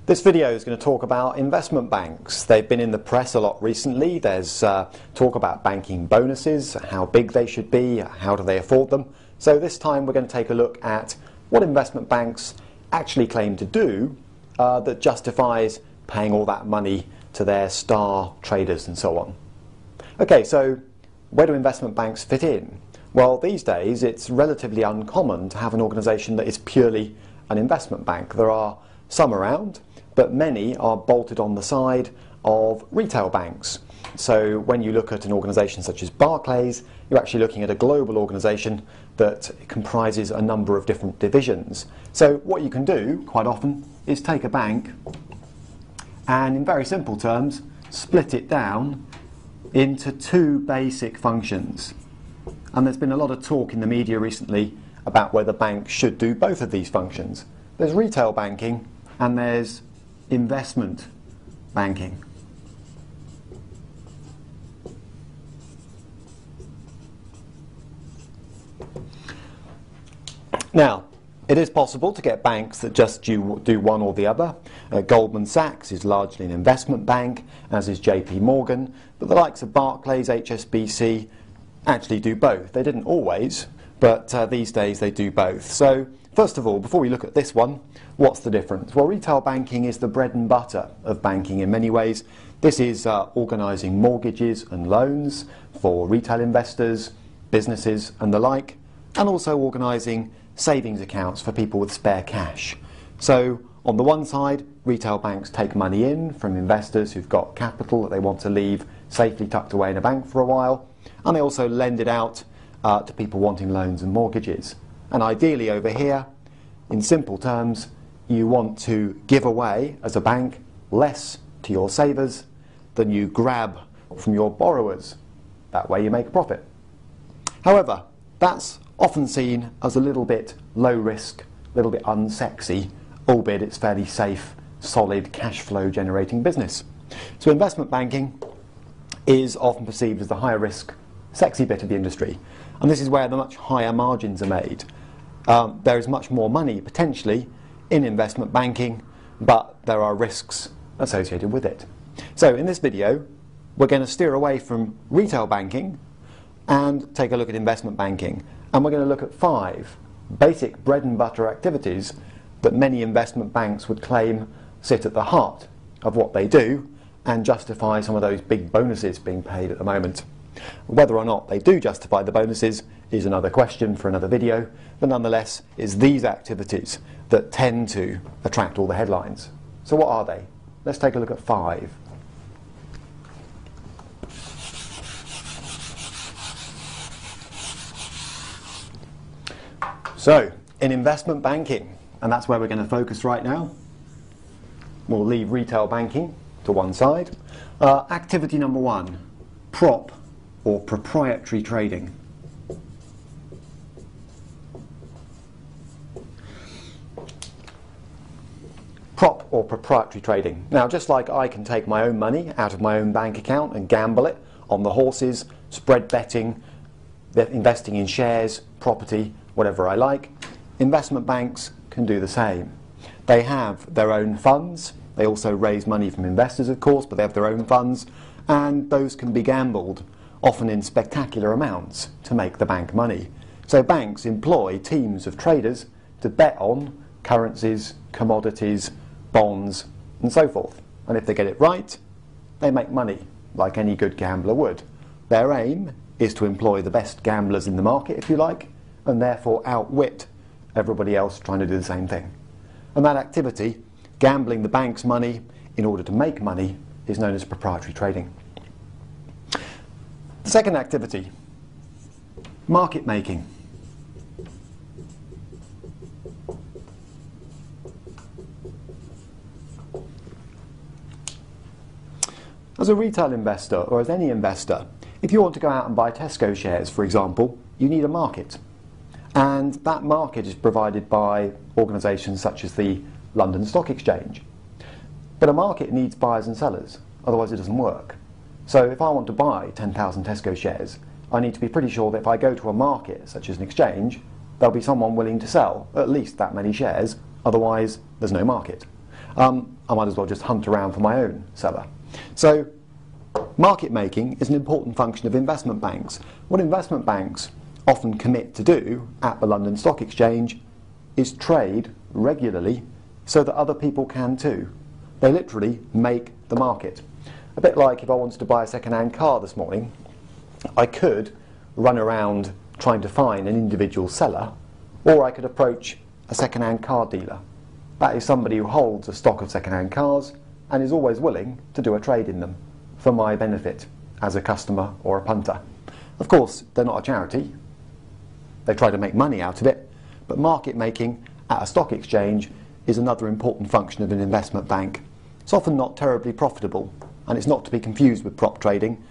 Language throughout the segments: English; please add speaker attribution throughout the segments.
Speaker 1: This video is going to talk about investment banks. They've been in the press a lot recently. There's talk about banking bonuses, how big they should be, how do they afford them. So this time we're going to take a look at what investment banks actually claim to do that justifies paying all that money to their star traders and so on. Okay, so where do investment banks fit in? Well, these days it's relatively uncommon to have an organisation that is purely an investment bank. There are some around, but many are bolted on the side of retail banks. So when you look at an organisation such as Barclays, you're actually looking at a global organisation that comprises a number of different divisions. So what you can do quite often is take a bank and, in very simple terms, split it down into two basic functions. And there's been a lot of talk in the media recently about whether banks should do both of these functions. There's retail banking and there's investment banking. Now, it is possible to get banks that just do one or the other. Goldman Sachs is largely an investment bank, as is JP Morgan, but the likes of Barclays, HSBC actually do both. They didn't always, but these days they do both. So first of all, before we look at this one, what's the difference? Well, retail banking is the bread and butter of banking in many ways. This is organising mortgages and loans for retail investors, businesses and the like, and also organising savings accounts for people with spare cash. So on the one side, retail banks take money in from investors who've got capital that they want to leave safely tucked away in a bank for a while, and they also lend it out to people wanting loans and mortgages. And ideally over here, in simple terms, you want to give away, as a bank, less to your savers than you grab from your borrowers. That way you make a profit. However, that's often seen as a little bit low risk, a little bit unsexy, albeit it's fairly safe, solid cash flow generating business. So investment banking is often perceived as the higher risk, sexy bit of the industry. And this is where the much higher margins are made. There is much more money potentially in investment banking, but there are risks associated with it. So in this video, we're going to steer away from retail banking and take a look at investment banking. And we're going to look at 5 basic bread and butter activities that many investment banks would claim sit at the heart of what they do and justify some of those big bonuses being paid at the moment. Whether or not they do justify the bonuses is another question for another video, but nonetheless it's these activities that tend to attract all the headlines. So what are they? Let's take a look at 5. So, in investment banking, and that's where we're going to focus right now, we'll leave retail banking to one side. Activity number 1, prop or proprietary trading. Prop or proprietary trading. Now, just like I can take my own money out of my own bank account and gamble it on the horses, spread betting, investing in shares, property, whatever I like, investment banks can do the same. They have their own funds. They also raise money from investors, of course, but they have their own funds, and those can be gambled, often in spectacular amounts, to make the bank money. So banks employ teams of traders to bet on currencies, commodities, bonds, and so forth. And if they get it right, they make money, like any good gambler would. Their aim is to employ the best gamblers in the market, if you like, and therefore outwit everybody else trying to do the same thing. And that activity, gambling the bank's money in order to make money, is known as proprietary trading. The second activity, market making. As a retail investor, or as any investor, if you want to go out and buy Tesco shares, for example, you need a market. And that market is provided by organisations such as the London Stock Exchange. But a market needs buyers and sellers, otherwise it doesn't work. So if I want to buy 10,000 Tesco shares, I need to be pretty sure that if I go to a market, such as an exchange, there'll be someone willing to sell at least that many shares, otherwise there's no market. I might as well just hunt around for my own seller. So market making is an important function of investment banks. What investment banks often commit to do at the London Stock Exchange is trade regularly so that other people can too. They literally make the market. A bit like if I wanted to buy a second-hand car this morning, I could run around trying to find an individual seller, or I could approach a second-hand car dealer. That is somebody who holds a stock of second-hand cars and is always willing to do a trade in them for my benefit as a customer or a punter. Of course, they're not a charity. They try to make money out of it, but market making at a stock exchange is another important function of an investment bank. It's often not terribly profitable, and it's not to be confused with prop trading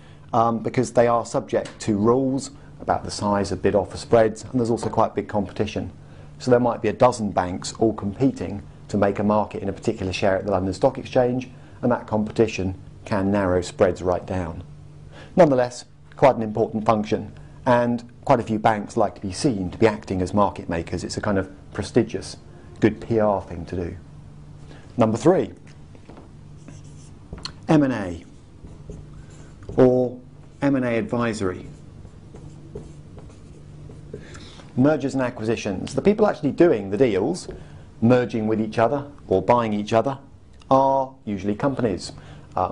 Speaker 1: because they are subject to rules about the size of bid-offer spreads, and there's also quite big competition. So there might be a dozen banks all competing to make a market in a particular share at the London Stock Exchange, and that competition can narrow spreads right down. Nonetheless, quite an important function, and quite a few banks like to be seen to be acting as market makers. It's a kind of prestigious, good PR thing to do. Number 3, M&A, or M&A advisory. Mergers and acquisitions. The people actually doing the deals, merging with each other or buying each other, are usually companies.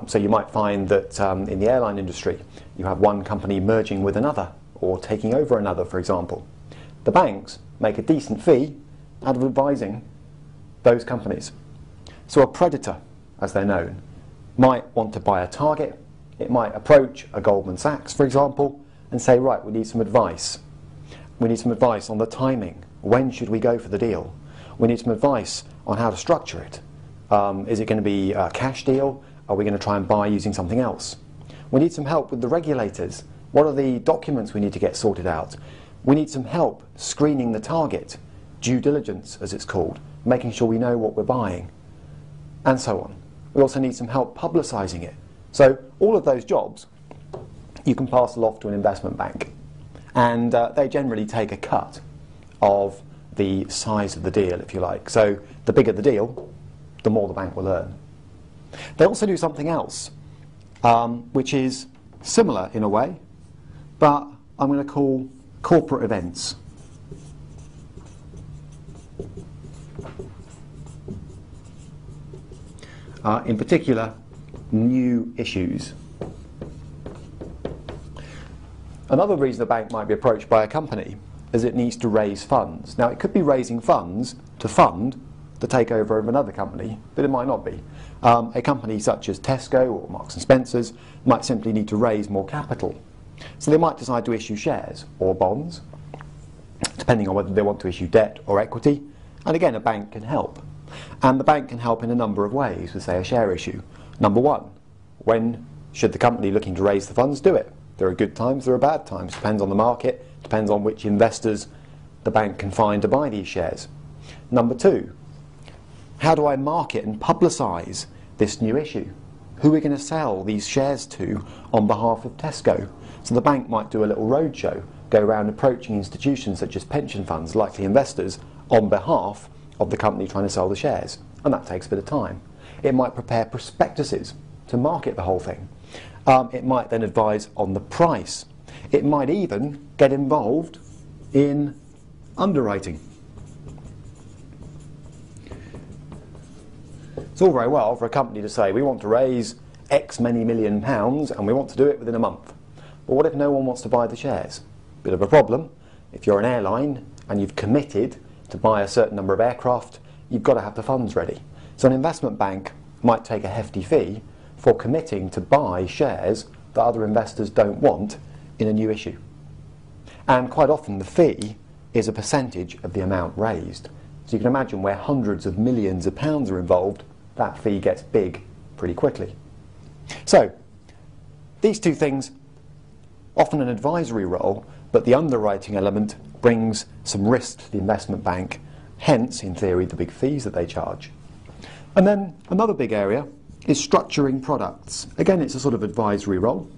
Speaker 1: So you might find that in the airline industry you have one company merging with another or taking over another, for example. The banks make a decent fee out of advising those companies. So a predator, as they're known, might want to buy a target. It might approach a Goldman Sachs, for example, and say, right, we need some advice. We need some advice on the timing. When should we go for the deal? We need some advice on how to structure it. Is it going to be a cash deal? Are we going to try and buy using something else? We need some help with the regulators. What are the documents we need to get sorted out? We need some help screening the target, due diligence as it's called, making sure we know what we're buying, and so on. We also need some help publicising it. So all of those jobs you can parcel off to an investment bank, and they generally take a cut of the size of the deal, if you like. So the bigger the deal, the more the bank will earn. They also do something else, which is similar in a way, but I'm going to call corporate events. In particular, new issues. Another reason a bank might be approached by a company is it needs to raise funds. Now, it could be raising funds to fund the takeover of another company, but it might not be. A company such as Tesco or Marks & Spencer's might simply need to raise more capital. So they might decide to issue shares or bonds, depending on whether they want to issue debt or equity. And again, a bank can help. And the bank can help in a number of ways with, say, a share issue. Number 1, when should the company looking to raise the funds do it? There are good times, there are bad times. Depends on the market, depends on which investors the bank can find to buy these shares. Number 2, how do I market and publicise this new issue? Who are we going to sell these shares to on behalf of Tesco? So the bank might do a little roadshow, go around approaching institutions such as pension funds, likely investors, on behalf of the company trying to sell the shares. And that takes a bit of time. It might prepare prospectuses to market the whole thing. It might then advise on the price. It might even get involved in underwriting. It's all very well for a company to say, we want to raise X many million pounds and we want to do it within a month. But what if no one wants to buy the shares? Bit of a problem. If you're an airline and you've committed to buy a certain number of aircraft, you've got to have the funds ready. So an investment bank might take a hefty fee for committing to buy shares that other investors don't want in a new issue. And quite often the fee is a percentage of the amount raised. So you can imagine where hundreds of millions of pounds are involved, that fee gets big pretty quickly. So these two things, often an advisory role, but the underwriting element brings some risk to the investment bank, hence, in theory, the big fees that they charge. And then another big area is structuring products. Again, it's a sort of advisory role.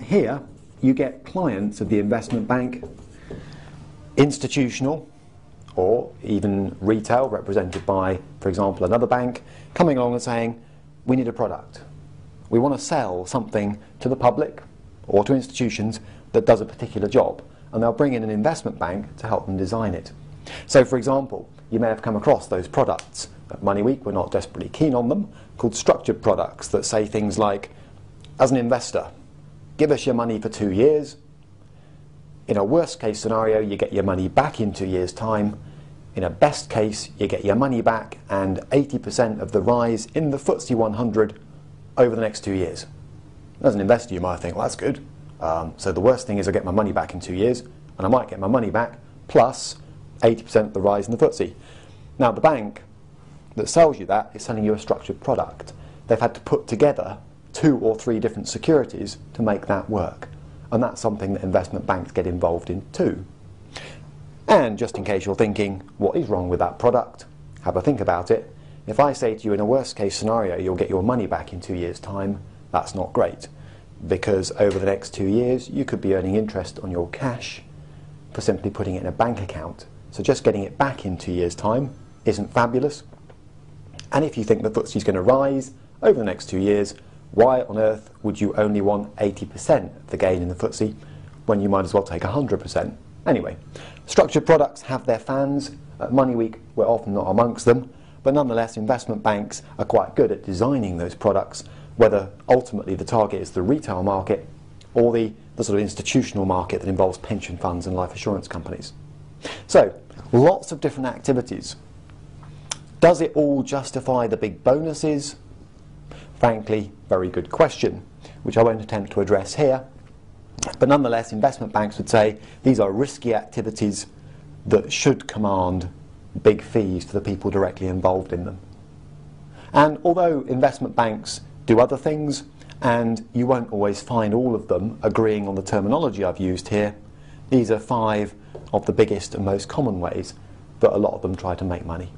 Speaker 1: Here, you get clients of the investment bank, institutional, or even retail, represented by, for example, another bank, coming along and saying, we need a product. We want to sell something to the public or to institutions that does a particular job, and they'll bring in an investment bank to help them design it. So, for example, you may have come across those products. At Money Week, we're not desperately keen on them, called structured products that say things like, as an investor, give us your money for 2 years. In a worst case scenario, you get your money back in 2 years' time. In a best case, you get your money back and 80% of the rise in the FTSE 100 over the next 2 years. As an investor, you might think, well, that's good. So the worst thing is I get my money back in 2 years, and I might get my money back plus 80% of the rise in the FTSE. Now, the bank that sells you that is selling you a structured product. They've had to put together 2 or 3 different securities to make that work. And that's something that investment banks get involved in too. And just in case you're thinking, what is wrong with that product? Have a think about it. If I say to you, in a worst case scenario, you'll get your money back in 2 years' time, that's not great. Because over the next 2 years, you could be earning interest on your cash for simply putting it in a bank account. So just getting it back in 2 years' time isn't fabulous. And if you think the FTSE is going to rise over the next 2 years, why on earth would you only want 80% of the gain in the FTSE when you might as well take 100%? Anyway, structured products have their fans. At Money Week, we're often not amongst them, but nonetheless, investment banks are quite good at designing those products, whether ultimately the target is the retail market or the sort of institutional market that involves pension funds and life assurance companies. So, lots of different activities. Does it all justify the big bonuses? Frankly, very good question, which I won't attempt to address here. But nonetheless, investment banks would say these are risky activities that should command big fees for the people directly involved in them. And although investment banks do other things, and you won't always find all of them agreeing on the terminology I've used here, these are 5 of the biggest and most common ways that a lot of them try to make money.